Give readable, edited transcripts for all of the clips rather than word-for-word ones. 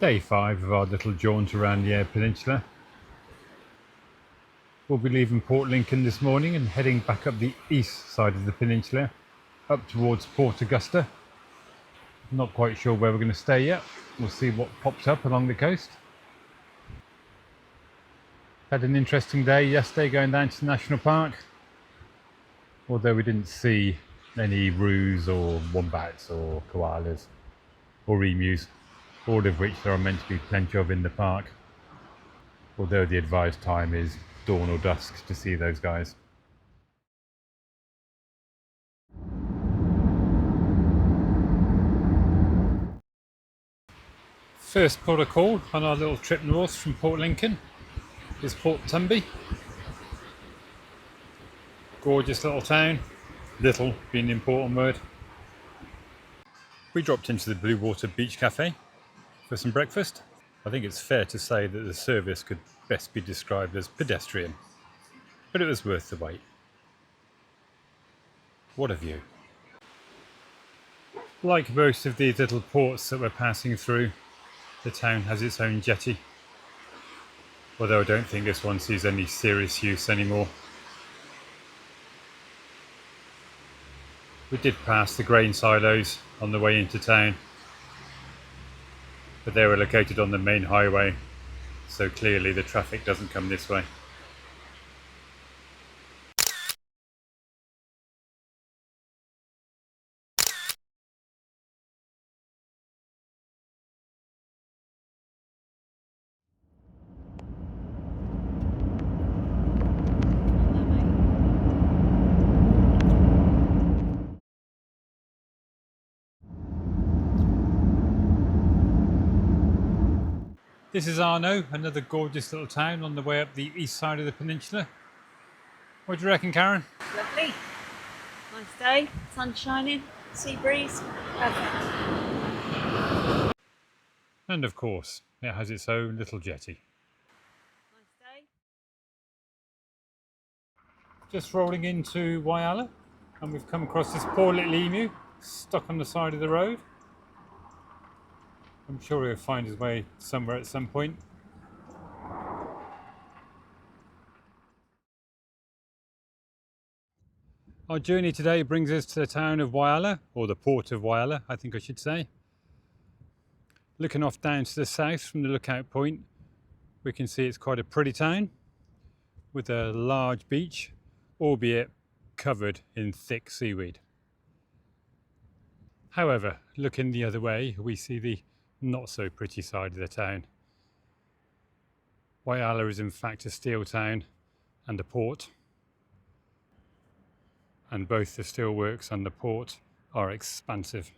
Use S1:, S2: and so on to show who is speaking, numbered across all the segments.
S1: Day 5 of our little jaunt around the Eyre Peninsula. We'll be leaving Port Lincoln this morning and heading back up the east side of the peninsula, up towards Port Augusta. Not quite sure where we're going to stay yet. We'll see what pops up along the coast. Had an interesting day yesterday going down to the National Park. Although we didn't see any roos or wombats or koalas or emus, all of which there are meant to be plenty of in the park. Although the advised time is dawn or dusk to see those guys. First port of call on our little trip north from Port Lincoln is Port Tenby. Gorgeous little town, little being the important word. We dropped into the Blue Water Beach Cafe for some breakfast. I think it's fair to say that the service could best be described as pedestrian, but it was worth the wait. What a view. Like most of these little ports that we're passing through, the town has its own jetty, although I don't think this one sees any serious use anymore. We did pass the grain silos on the way into town, but they were located on the main highway, so clearly the traffic doesn't come this way. This is Arno, another gorgeous little town on the way up the east side of the peninsula. What do you reckon, Karen?
S2: Lovely. Nice day, sun shining, sea breeze, perfect.
S1: And of course, it has its own little jetty.
S2: Nice day.
S1: Just rolling into Whyalla, and we've come across this poor little emu stuck on the side of the road. I'm sure he'll find his way somewhere at some point. Our journey today brings us to the town of Whyalla, or the port of Whyalla, I think I should say. Looking off down to the south from the lookout point, we can see it's quite a pretty town with a large beach, albeit covered in thick seaweed. However, looking the other way, we see the not so pretty side of the town. Whyalla is in fact a steel town and a port, and both the steelworks and the port are expansive.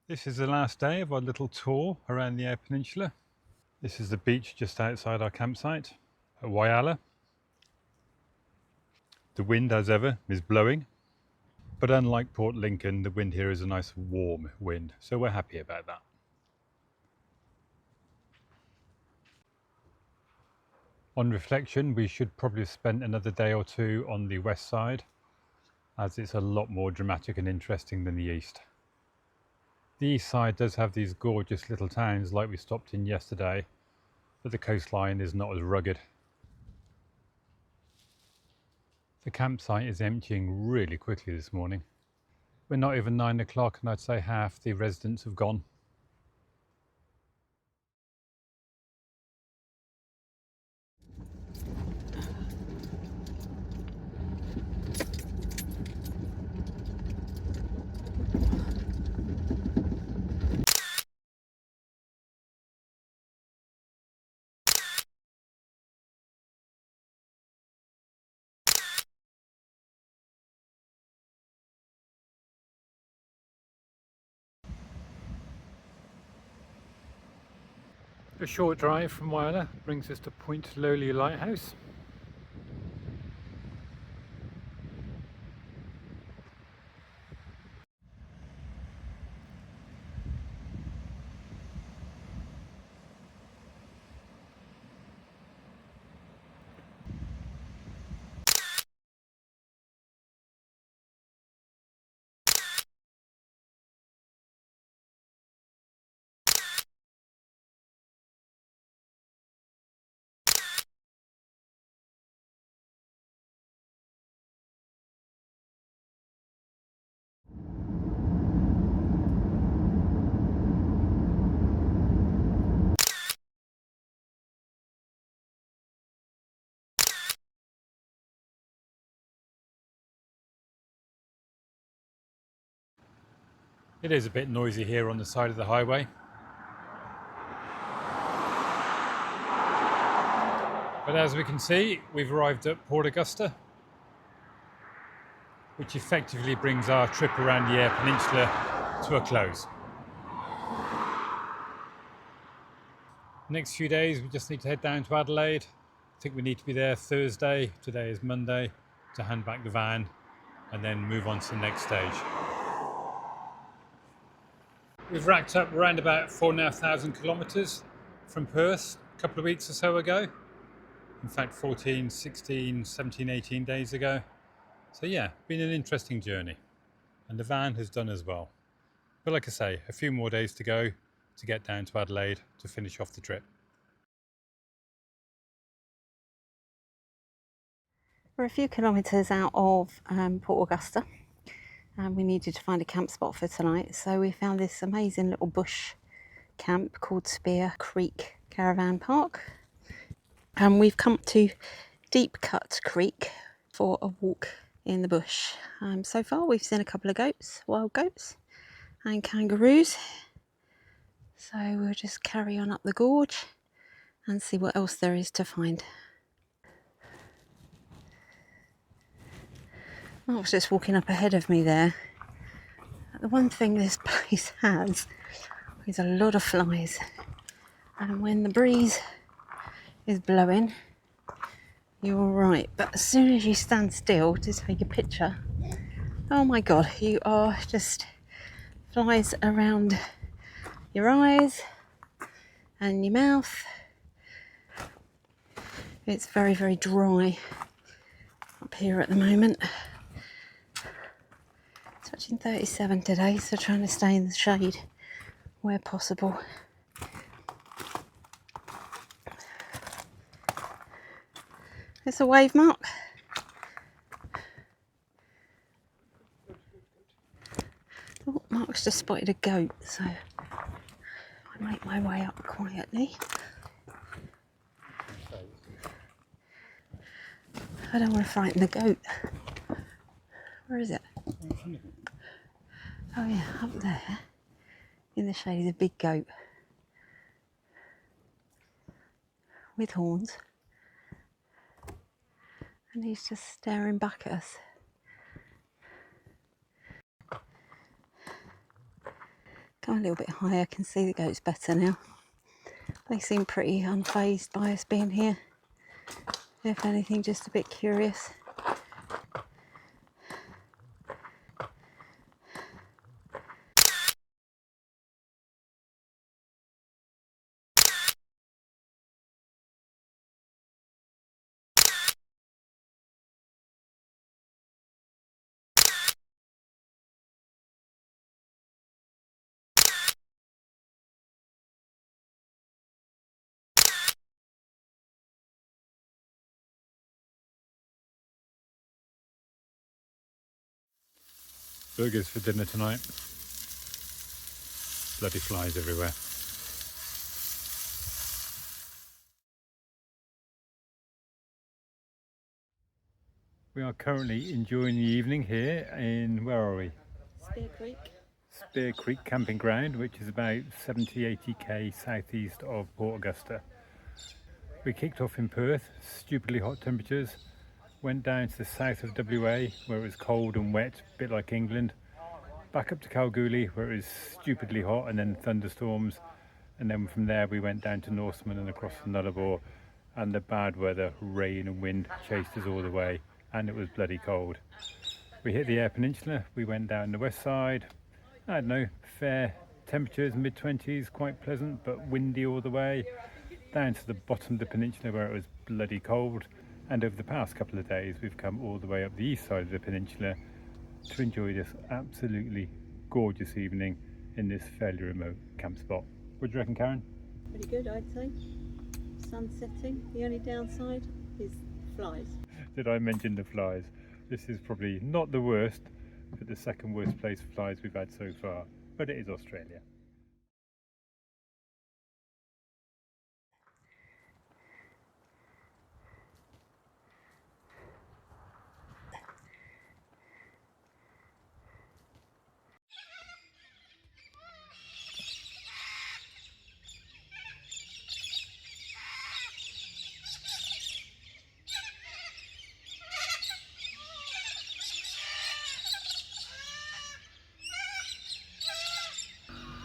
S1: This is the last day of our little tour around the Eyre Peninsula. This is the beach just outside our campsite at Whyalla. The wind, as ever, is blowing, but unlike Port Lincoln, the wind here is a nice warm wind, so we're happy about that. On reflection, we should probably have spent another day or two on the west side, as it's a lot more dramatic and interesting than the east. The east side does have these gorgeous little towns like we stopped in yesterday, but the coastline is not as rugged. The campsite is emptying really quickly this morning. We're not even 9 o'clock and I'd say half the residents have gone. A short drive from Whyalla brings us to Point Lowly Lighthouse. It is a bit noisy here on the side of the highway. But as we can see, we've arrived at Port Augusta, which effectively brings our trip around the Eyre Peninsula to a close. Next few days we just need to head down to Adelaide. I think we need to be there Thursday, today is Monday, to hand back the van and then move on to the next stage. We've racked up around about 4,500 kilometres from Perth a couple of weeks or so ago. In fact 14, 16, 17, 18 days ago. So yeah, been an interesting journey, and the van has done as well. But like I say, a few more days to go to get down to Adelaide to finish off the trip.
S2: We're a few kilometres out of Port Augusta, and we needed to find a camp spot for tonight, so we found this amazing little bush camp called Spear Creek Caravan Park, and we've come to Deep Cut Creek for a walk in the bush. So far we've seen a couple of goats, wild goats and kangaroos, so we'll just carry on up the gorge and see what else there is to find. Mark's just walking up ahead of me there. The one thing this place has is a lot of flies, and when the breeze is blowing you're all right, but as soon as you stand still to take a picture, oh my god, you are just flies around your eyes and your mouth. It's very, very dry up here at the moment. Touching 37 today, so trying to stay in the shade where possible. It's a wave, Mark. Oh, Mark's just spotted a goat, so I make my way up quietly. I don't want to frighten the goat. Where is it? Oh yeah, up there in the shade is a big goat with horns, and he's just staring back at us. Come a little bit higher, I can see the goats better now. They seem pretty unfazed by us being here. If anything, just a bit curious.
S1: Burgers for dinner tonight. Bloody flies everywhere. We are currently enjoying the evening here in, where are we?
S2: Spear Creek.
S1: Spear Creek camping ground, which is about 70-80k southeast of Port Augusta. We kicked off in Perth, stupidly hot temperatures, went down to the south of WA where it was cold and wet, a bit like England, back up to Kalgoorlie where it was stupidly hot and then thunderstorms, and then from there we went down to Norseman and across to Nullarbor, and the bad weather, rain and wind chased us all the way, and it was bloody cold. We hit the Eyre Peninsula, we went down the west side, I don't know, fair temperatures, mid-20s, quite pleasant, but windy all the way, down to the bottom of the peninsula where it was bloody cold, and over the past couple of days we've come all the way up the east side of the peninsula to enjoy this absolutely gorgeous evening in this fairly remote camp spot. What do you reckon, Karen?
S2: Pretty good, I'd say. Sun setting. The only downside is flies.
S1: Did I mention the flies? This is probably not the worst, but the second worst place for flies we've had so far, but it is Australia.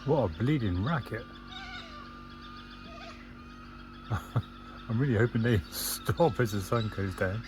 S1: What a bleeding racket. I'm really hoping they stop as the sun goes down.